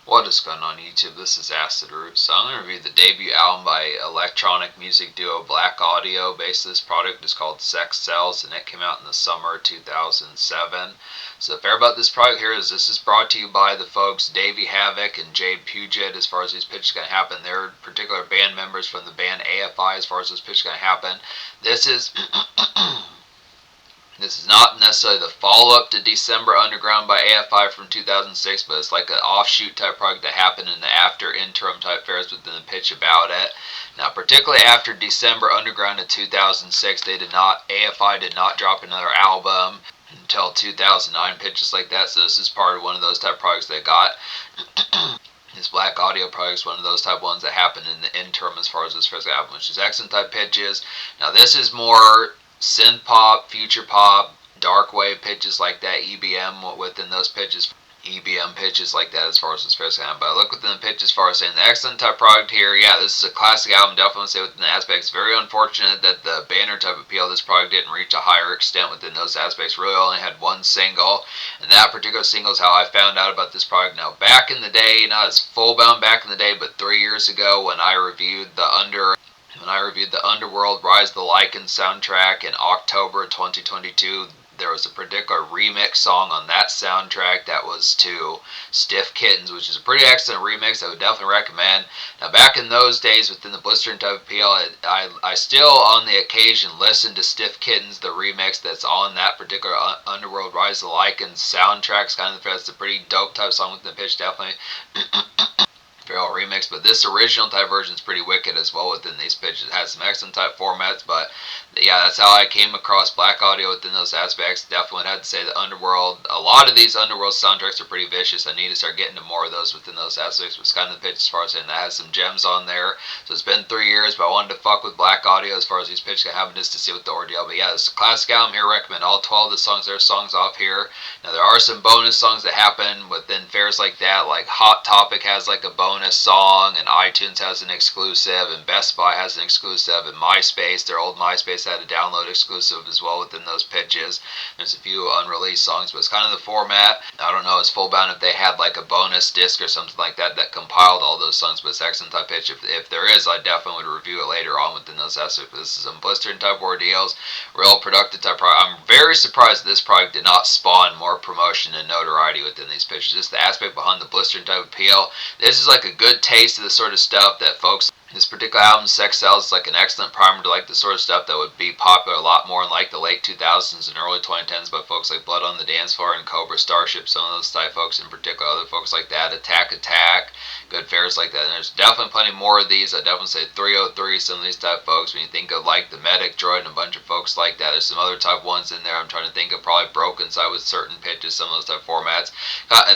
What is going on YouTube? This is Acid Root. So I'm going to review the debut album by electronic music duo Blaqk Audio. Basically, this product is called CexCells, and it came out in the summer of 2007. So the fair about this product here is this is brought to you by the folks Davey Havoc and Jade Puget. As far as these pitches going to happen, they're particular band members from the band AFI. As far as this pitch is going to happen, this is This is not necessarily the follow-up to December Underground by AFI from 2006, but it's like an offshoot type project that happened in the after interim type fairs within the pitch about it. Now, particularly after December Underground of 2006, AFI did not drop another album until 2009, pitches like that. So this is part of one of those type projects they got. This Blaqk Audio project is one of those type ones that happened in the interim as far as this first album, which is excellent type pitches. Now, this is more synth pop, future pop, dark wave pitches like that, EBM within those pitches, EBM pitches like that as far as this first album. But I look within the pitch as far as saying the excellent type product here. Yeah, this is a classic album, definitely say within the aspects. Very unfortunate that the banner type appeal of this product didn't reach a higher extent within those aspects. Really only had one single, and that particular single is how I found out about this product. Now, back in the day, not as full bound back in the day, but 3 years ago when I reviewed the Underworld Rise of the Lycans soundtrack in October 2022, there was a particular remix song on that soundtrack that was to Stiff Kittens, which is a pretty excellent remix. I would definitely recommend. Now, back in those days within the Blistering type appeal, I still on the occasion listen to Stiff Kittens, the remix that's on that particular Underworld Rise of the Lycans soundtrack. It's kind of that's a pretty dope type song within the pitch, definitely. Remix, but this original type version is pretty wicked as well within these pitches. It has some excellent type formats, but yeah, that's how I came across Blaqk Audio within those aspects. Definitely had to say the Underworld, a lot of these Underworld soundtracks are pretty vicious. I need to start getting to more of those within those aspects. But it's kind of the pitch as far as saying that has some gems on there. So it's been 3 years, but I wanted to fuck with Blaqk Audio as far as these pitches can happen just to see what the ordeal. But yeah, it's a classic album here. Recommend all 12 of the songs. There are songs off here. Now there are some bonus songs that happen within fairs like that, like Hot Topic has like a bonus song, and iTunes has an exclusive, and Best Buy has an exclusive, and MySpace, their old MySpace had a download exclusive as well within those pitches. There's a few unreleased songs, but it's kind of the format. I don't know, it's full bound if they had like a bonus disc or something like that that compiled all those songs, but it's excellent type pitch. If there is, I definitely would review it later on within those aspects. This is some blistering type ordeals, real productive type product. I'm very surprised this product did not spawn more promotion and notoriety within these pitches. Just the aspect behind the blistering type appeal. This is like a good taste of the sort of stuff that folks, this particular album, CexCells, is like an excellent primer to like the sort of stuff that would be popular a lot more in like the late 2000s and early 2010s by folks like Blood on the Dance Floor and Cobra Starship, some of those type folks in particular, other folks like that, Attack, good fairs like that. And there's definitely plenty more of these. I definitely say 303, some of these type folks, when you think of like the Medic Droid and a bunch of folks like that. There's some other type ones in there. I'm trying to think of probably Broken Side with certain pitches, some of those type formats.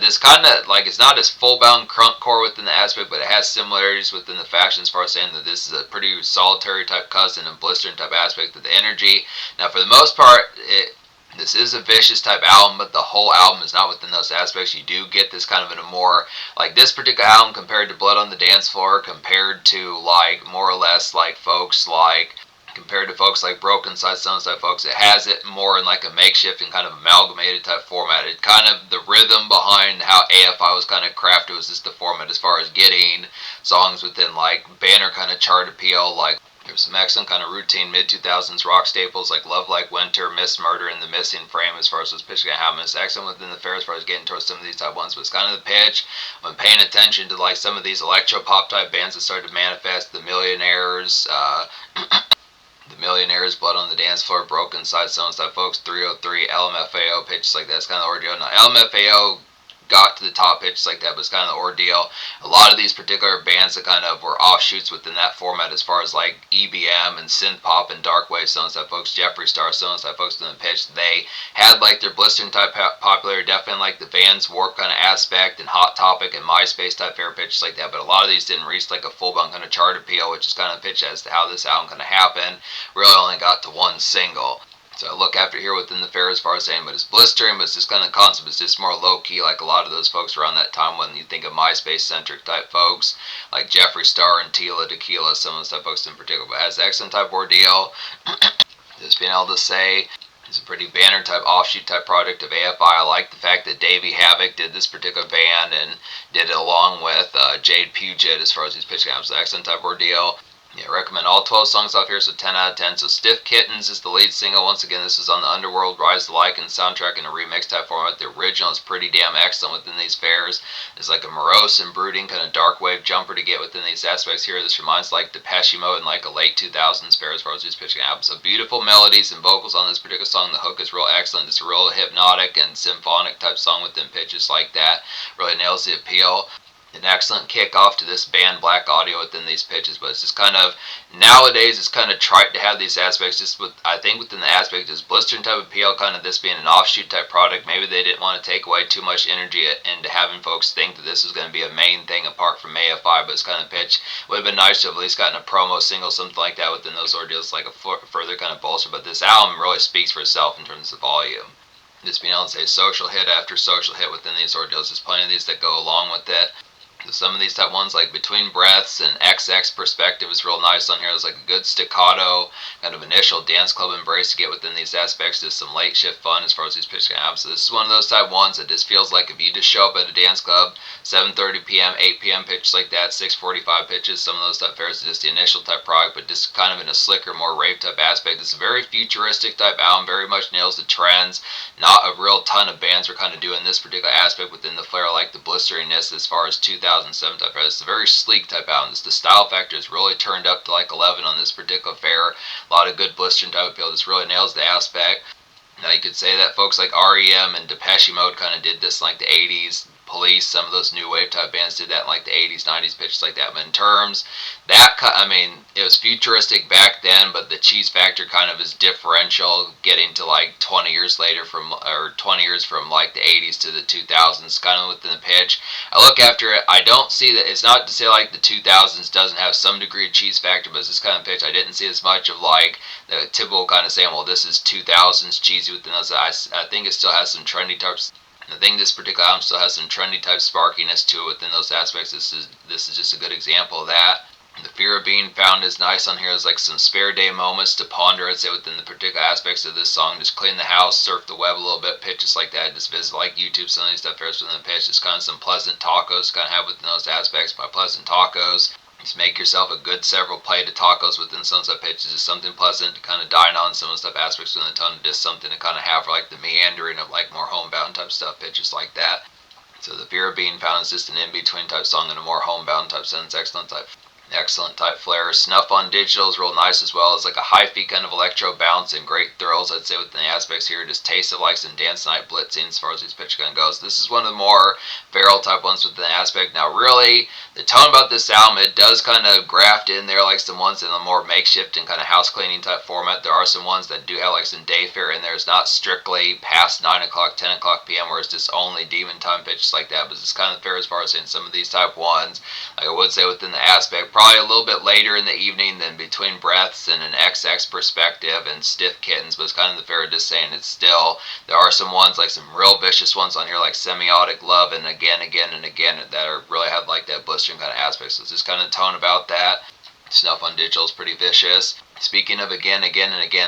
This kind of, like, it's not as full-bound crunk core within the aspect, but it has similarities within the fashion as far as saying that this is a pretty solitary type cousin and blistering type aspect of the energy. Now, for the most part, this is a vicious type album, but the whole album is not within those aspects. You do get this kind of in a more, like this particular album compared to Blood on the Dance Floor, compared to like more or less like folks like, compared to folks like Broken Side, some type folks, it has it more in like a makeshift and kind of amalgamated type format. It kind of, the rhythm behind how AFI was kind of crafted was just the format as far as getting songs within like banner kind of chart appeal. Like there's some excellent kind of routine mid-2000s rock staples like Love Like Winter, Miss Murder, and The Missing Frame as far as this pitch can happen. It's excellent within the fair as far as getting towards some of these type ones, but it's kind of the pitch when paying attention to like some of these electropop type bands that started to manifest, the Millionaires, Blood on the Dance Floor, Broken Side, some stuff, folks, 303, LMFAO, pitches like that. It's kind of the ordeal. Now, LMFAO got to the top pitches like that, but it's kind of the ordeal. A lot of these particular bands that kind of were offshoots within that format as far as like EBM and synth pop and dark wave, some stuff, folks, Jeffree Star, some stuff, folks in the pitch, they had like their blistering type popularity, definitely like the Vans Warp kind of aspect and Hot Topic and MySpace type fair pitches like that, but a lot of these didn't reach like a full-blown kind of chart appeal, which is kind of pitch as to how this album kind of happened. Really only got to one single. So I look after here within the fair as far as saying, but it's blistering, but it's just kind of concept. It's just more low-key, like a lot of those folks around that time when you think of MySpace-centric type folks, like Jeffree Star and Tila Tequila, some of those type folks in particular. But it has excellent type ordeal. Just being able to say, It's a pretty banner type, offshoot type project of AFI. I like the fact that Davey Havoc did this particular band and did it along with Jade Puget as far as these pitch gaps. Excellent type ordeal. Yeah, I recommend all 12 songs off here, so 10 out of 10. So Stiff Kittens is the lead single. Once again, this is on the Underworld Rise to Lycan soundtrack in a remix type format. The original is pretty damn excellent within these fairs. It's like a morose and brooding kind of dark wave jumper to get within these aspects here. This reminds like Depeche Mode in like a late 2000s fair as far as these pitching albums. So beautiful melodies and vocals on this particular song. The hook is real excellent. It's a real hypnotic and symphonic type song within pitches like that. Really nails the appeal. An excellent kickoff to this band Blaqk audio within these pitches, but it's just kind of nowadays it's kind of trite to have these aspects. Just with I think within the aspect is blistering type appeal, kind of this being an offshoot type product. Maybe they didn't want to take away too much energy into having folks think that this was going to be a main thing apart from AFI, but it's kind of pitch. Would have been nice to have at least gotten a promo single, something like that within those ordeals, like a further kind of bolster. But this album really speaks for itself in terms of volume. Just being able to say social hit after social hit within these ordeals. There's plenty of these that go along with it. Some of these type ones like Between Breaths and XX Perspective is real nice on here. There's like a good staccato kind of initial dance club embrace to get within these aspects. There's some late shift fun as far as these pitch abs. So this is one of those type ones that just feels like if you just show up at a dance club, 7:30 p.m., 8 p.m. pitches like that, 6:45 pitches, some of those type fairs are just the initial type product, but just kind of in a slicker, more rave type aspect. It's a very futuristic type album, very much nails the trends. Not a real ton of bands are kind of doing this particular aspect within the flair, like the blisteringness as far as 2007 type fair. It's a very sleek type album. The style factor is really turned up to like 11 on this particular fair. A lot of good blistering type appeal. This really nails the aspect. Now you could say that folks like REM and Depeche Mode kind of did this in like the 80s. Police, some of those new wave type bands did that in like the 80s, 90s, pitches like that. But in terms, it was futuristic back then, but the cheese factor kind of is differential getting to like 20 years later or 20 years from like the 80s to the 2000s, kind of within the pitch. I look after it, I don't see that, it's not to say like the 2000s doesn't have some degree of cheese factor, but it's this kind of pitch. I didn't see as much of like the typical kind of saying, well, this is 2000s cheesy within those. I think it still has some trendy types. I think this particular album still has some trendy type sparkiness to it within those aspects. This is just a good example of that. The fear of being found is nice on here. There's like some spare day moments to ponder, I'd say, within the particular aspects of this song. Just clean the house, surf the web a little bit, pitches like that. Just visit like YouTube, some of these stuff within the pitch. Just kind of some pleasant tacos kind of have within those aspects. By pleasant tacos, just make yourself a good several plate of tacos within some stuff pitches. Just something pleasant to kind of dine on, some of the stuff aspects within the tone. Just something to kind of have for like the meandering of like more homebound type stuff pitches like that. So the fear of being found is just an in-between type song in a more homebound type sense. Excellent type flair. Snuff on Digital is real nice as well. It's like a hi-fi kind of electro bounce and great thrills, I'd say, within the aspects here. Just taste of like some dance night blitzing as far as these pitch gun goes. This is one of the more feral type ones within the aspect. Now really, the tone about this album, it does kind of graft in there like some ones in the more makeshift and kind of house cleaning type format. There are some ones that do have like some day fare in there. It's not strictly past 9 o'clock, 10 o'clock p.m. where it's just only demon time pitches like that, but it's kind of fair as far as saying some of these type ones, like I would say within the aspect, probably a little bit later in the evening than Between Breaths and an XX Perspective and Stiff Kittens, but it's kind of the fair just saying it's still, there are some ones, like some real vicious ones on here, like Semiotic Love and Again that are really have like that blistering kind of aspect. So it's just kind of tone about that. Snuff on Digital is pretty vicious. Speaking of Again,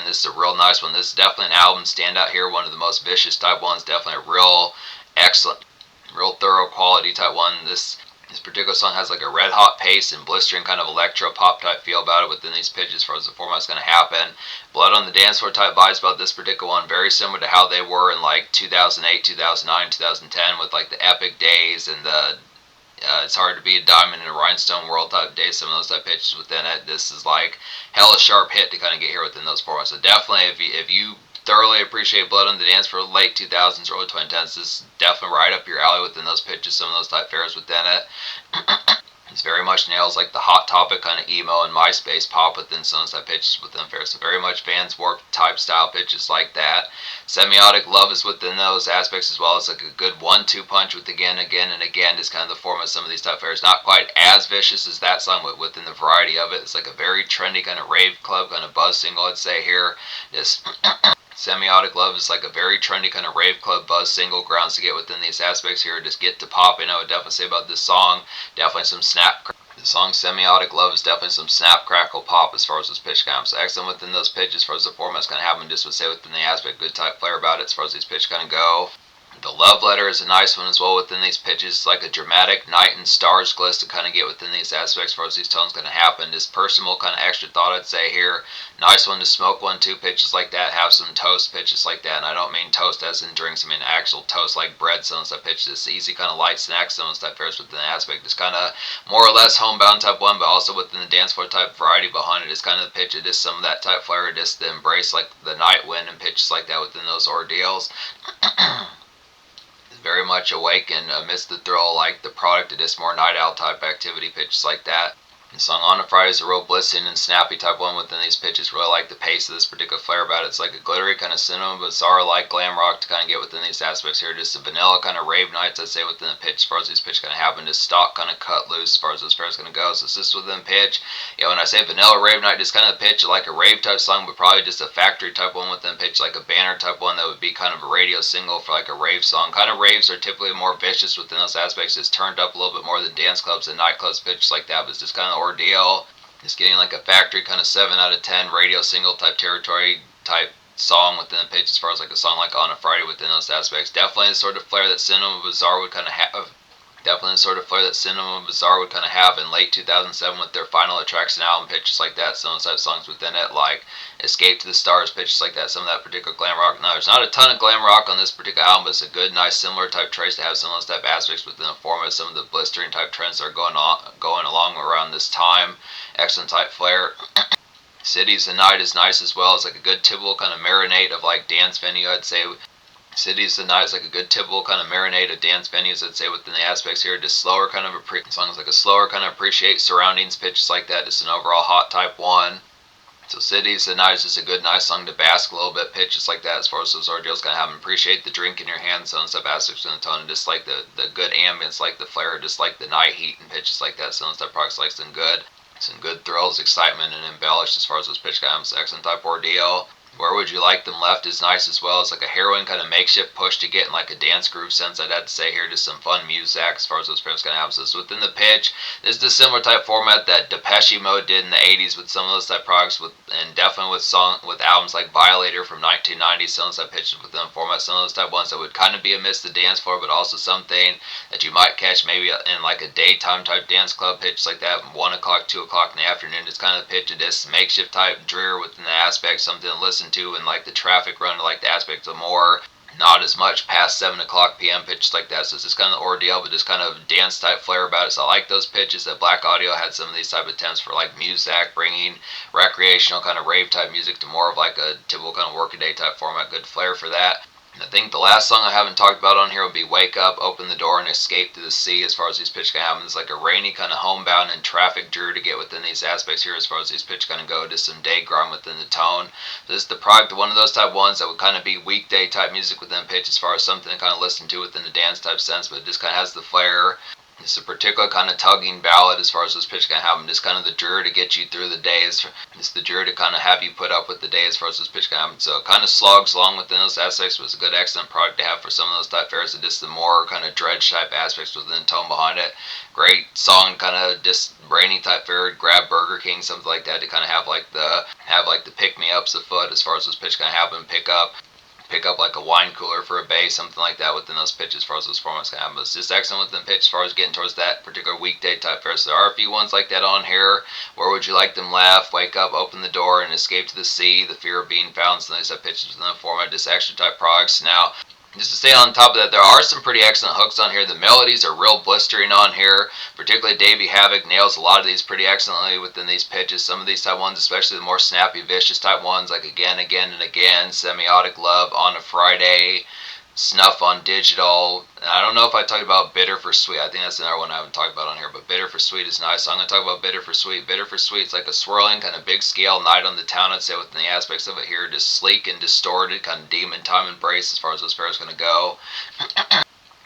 this is a real nice one. This is definitely an album standout here, one of the most vicious type ones, definitely a real excellent, real thorough quality type one. This particular song has like a red hot pace and blistering kind of electro pop type feel about it within these pitches as far as the format's going to happen. Blood on the Dance Floor type vibes about this particular one, very similar to how they were in like 2008, 2009, 2010 with like the Epic Days and the It's Hard to Be a Diamond in a Rhinestone World type days, some of those type pitches within it. This is like hella sharp hit to kind of get here within those formats. So definitely if you thoroughly appreciate Blood on the Dance for late 2000s, early 2010s. This is definitely right up your alley within those pitches, some of those type fairs within it. It's very much nails like the Hot Topic kind of emo and MySpace pop within some of those type pitches within fairs. So very much Vans Warped type style pitches like that. Semiotic Love is within those aspects as well. It's like a good 1-2 punch with Again, just kind of the form of some of these type fairs. Not quite as vicious as that song, but within the variety of it. It's like a very trendy kind of Raveclub kind of buzz single, I'd say here. Just Semiotic Love is like a very trendy kind of Raveclub buzz single, grounds to get within these aspects here. Just get to popping, I would definitely say about this song. Definitely some snap The song Semiotic Love is definitely some snap, crackle, pop as far as those pitch counts. So excellent within those pitches as far as the format's going to happen. Just would say within the aspect, good type player about it as far as these pitches kind of go. The love letter is a nice one as well within these pitches. It's like a dramatic night and stars gliss to kind of get within these aspects as far as these tones going to happen. This personal kind of extra thought I'd say here. Nice one to smoke 1-2 pitches like that. Have some toast pitches like that. And I don't mean toast as in drinks. I mean actual toast like bread zones that pitch. This easy kind of light snack zones type fares within the aspect. Just kind of more or less homebound type one, but also within the dance floor type variety behind it. It's kind of the pitch. It is some of that type flair. Just the embrace like the night wind and pitches like that within those ordeals. Very much awake and amidst the thrill, like the product of this more night owl type activity pitches like that. The song On a Friday is a real blissing and snappy type one within these pitches. Really like the pace of this particular flair about it. It's like a glittery kind of cinema bizarre like glam rock to kind of get within these aspects here. Just a vanilla kind of rave nights I'd say within the pitch as far as these pitch kind of happen. Just stock kind of cut loose as far as those fairs going to go. So it's just within pitch. You know, when I say vanilla rave night, just kind of the pitch like a rave type song, but probably just a factory type one within pitch, like a banner type one that would be kind of a radio single for like a rave song. Kind of raves are typically more vicious within those aspects. It's turned up a little bit more than dance clubs and nightclubs pitch like that, but it's just kind of the ordeal. Just getting like a factory kind of 7 out of 10 radio single type territory type song within the pitch as far as like a song like On a Friday within those aspects. Definitely the sort of flair that Cinema Bizarre would kind of have. Definitely the sort of flair that Cinema Bizarre would kind of have in late 2007 with their Final Attraction album pitches like that. Some of those type songs within it, like Escape to the Stars pitches like that. Some of that particular glam rock. Now, there's not a ton of glam rock on this particular album, but it's a good, nice, similar type trace to have some of those type aspects within the format. Some of the blistering type trends that are going along around this time. Excellent type flair. Cities and Night is nice as well. It's like a good typical kind of marinade of like dance venue, I'd say. Cities and Night is like a good typical kind of marinade of dance venues, I'd say, within the aspects here. Just slower kind of songs like a slower kind of appreciate surroundings pitches like that. Just an overall hot type one. So Cities and Night is just a good, nice song to bask a little bit, pitches like that as far as those ordeals kind of have them. Appreciate the drink in your hand, so and stuff, aspects in the tone, and just like the good ambience, like the flair, just like the night heat and pitches like that, so and stuff, products like some good thrills, excitement, and embellished as far as those pitch comes. Excellent type ordeal. Where Would You Like Them Left is nice as well. It's like a heroin kind of makeshift push to get in like a dance groove sense, I'd have to say here. Just some fun music as far as those pairs kind of have. So within the pitch, this is the similar type format that Depeche Mode did in the 80s with some of those type products, and definitely with albums like Violator from 1990, some of those type pitches within the format, some of those type ones that would kind of be amidst the dance floor, but also something that you might catch maybe in like a daytime type dance club pitch like that, 1 o'clock, 2 o'clock in the afternoon. It's kind of the pitch of this makeshift type drear within the aspect, something to listen to and like the traffic run, like the aspect of more not as much past 7 o'clock p.m. pitches like that. So it's just kind of the ordeal, but just kind of dance type flair about it. So I like those pitches that Blaqk Audio had some of these type of attempts for like music, bringing recreational kind of rave type music to more of like a typical kind of workaday type format. Good flair for that. I think the last song I haven't talked about on here would be Wake Up, Open the Door, and Escape to the Sea as far as these pitch can happen. It's like a rainy kind of homebound and traffic drear to get within these aspects here as far as these pitch kind of go. Just some day grind within the tone. So this is the product of one of those type ones that would kind of be weekday type music within pitch as far as something to kind of listen to within the dance type sense, but it just kind of has the flair. It's a particular kind of tugging ballad as far as this pitch can happen. Just kind of the drear to get you through the day. It's the drear to kind of have you put up with the day as far as this pitch can happen. So it kind of slogs along within those aspects, but it's a good, excellent product to have for some of those type fares. And just the more kind of dredge type aspects within the tone behind it. Great song, kind of just rainy type fare. Grab Burger King, something like that to kind of have like the pick me ups afoot as far as this pitch can happen. Pick up like a wine cooler for a bass, something like that within those pitches as far as those formats can happen. But it's just excellent within the pitch as far as getting towards that particular weekday type fair. So there are a few ones like that on here. Where Would You Like Them Left, Wake Up, Open the Door, and Escape to the Sea, The Fear of Being Found. So these have pitches within the format, just extra type products. Now, just to stay on top of that, there are some pretty excellent hooks on here. The melodies are real blistering on here. Particularly Davey Havoc nails a lot of these pretty excellently within these pitches. Some of these type ones, especially the more snappy, vicious type ones, like Again, Again, and Again, Semiotic Love, On a Friday, Snuff on Digital. I don't know if I talked about Bitter for Sweet. I think that's another one I haven't talked about on here, but Bitter for Sweet is nice. So I'm going to talk about Bitter for Sweet. Bitter for Sweet is like a swirling, kind of big scale night on the town, I'd say, within the aspects of it here. Just sleek and distorted, kind of demon time embrace as far as those pairs going to go.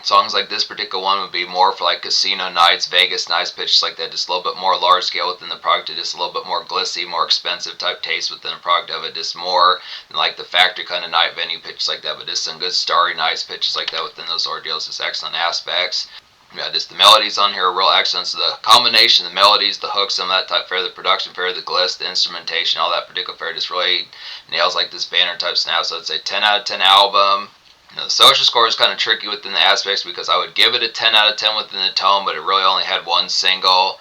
Songs like this particular one would be more for like casino nights, Vegas nights, pitches like that, just a little bit more large scale within the product, just a little bit more glissy, more expensive type taste within the product of it, just more than like the factory kind of night venue pitches like that, but just some good starry nights pitches like that within those ordeals, just excellent aspects. Yeah, just the melodies on here are real excellent. So the combination, the melodies, the hooks, some of that type fare, the production fare, the gliss, the instrumentation, all that particular fare just really nails like this banner type snap. So I'd say 10 out of 10 album. You know, the social score is kind of tricky within the aspects because I would give it a 10 out of 10 within the tone, but it really only had one single.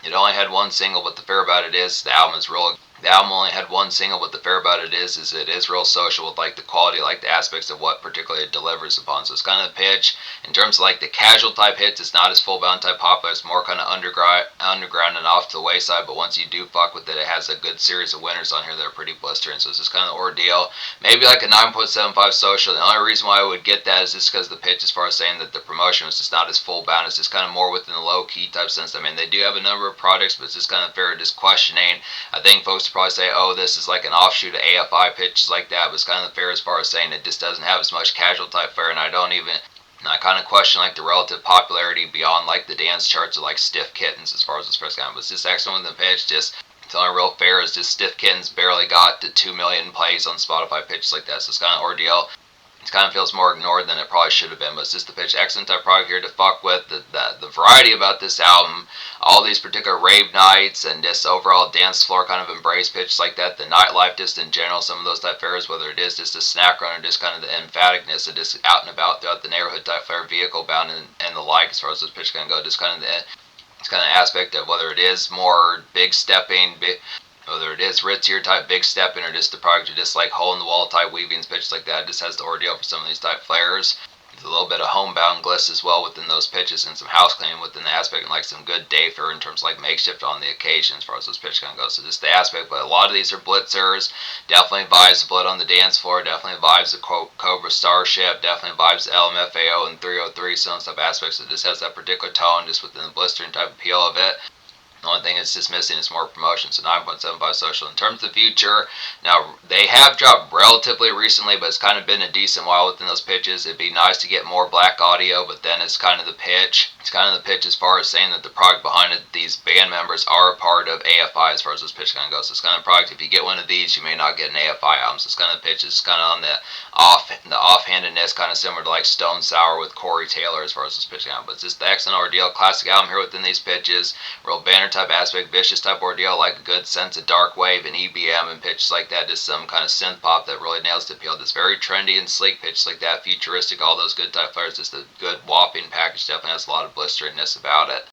It only had one single, but the fair about it is the album is real. The album only had one single, but the fair about it is it is real social with like the quality, like the aspects of what particularly it delivers upon. So it's kind of the pitch in terms of like the casual type hits. It's not as full bound type popular. It's more kind of underground and off to the wayside. But once you do fuck with it, it has a good series of winners on here that are pretty blistering. So it's just kind of the ordeal. Maybe like a 9.75 social. The only reason why I would get that is just because the pitch, as far as saying that the promotion was just not as full bound. It's just kind of more within the low key type sense. I mean, they do have a number of products, but it's just kind of fair just questioning. I think folks would probably say, oh, this is like an offshoot of AFI pitches like that, but it's kind of fair as far as saying it just doesn't have as much casual type fare, and I kind of question like the relative popularity beyond like the dance charts of like Stiff Kittens as far as this first kind. But it's just excellent with the pitch. Just the only real fair is just Stiff Kittens barely got to 2 million plays on Spotify pitches like that, so it's kind of ordeal. It kind of feels more ignored than it probably should have been, but it's just the pitch. Excellent type product here to fuck with. The variety about this album, all these particular rave nights, and just overall dance floor kind of embrace pitch like that. The nightlife just in general, some of those type fares, whether it is just a snack run or just kind of the emphaticness of just out and about throughout the neighborhood type fare, vehicle bound and the like, as far as this pitch can go, just kind of the aspect of whether it is more big stepping, whether it is ritzier type big stepping or just the product of just like hole in the wall type weavings pitches like that. It just has the ordeal for some of these type flares. There's a little bit of homebound gliss as well within those pitches and some house cleaning within the aspect and like some good day fare in terms of like makeshift on the occasion as far as those pitches kind of go. So just the aspect, but a lot of these are blitzers. Definitely vibes the blood on the dance floor. Definitely vibes the Cobra Starship. Definitely vibes the LMFAO and 303. Some type aspects. It just has that particular tone just within the blistering type appeal of it. The only thing it's just missing is more promotion, so 9.75 social. In terms of the future, now they have dropped relatively recently, but it's kind of been a decent while within those pitches. It'd be nice to get more Blaqk audio, but then it's kind of the pitch. It's kind of the pitch as far as saying that the product behind it, these band members are a part of AFI as far as this pitch kind of goes. So it's kind of product, if you get one of these, you may not get an AFI album. So it's kind of the pitch. It's kind of on the offhandedness, kind of similar to like Stone Sour with Corey Taylor as far as this pitch kind of. But it's just the excellent ordeal, classic album here within these pitches. Real banner type aspect, vicious type ordeal, like a good sense of dark wave and EBM and pitches like that. Just some kind of synth pop that really nails the appeal. Just very trendy and sleek pitches like that, futuristic, all those good type flares. Just a good whopping package. Definitely has a lot of blisteringness about it.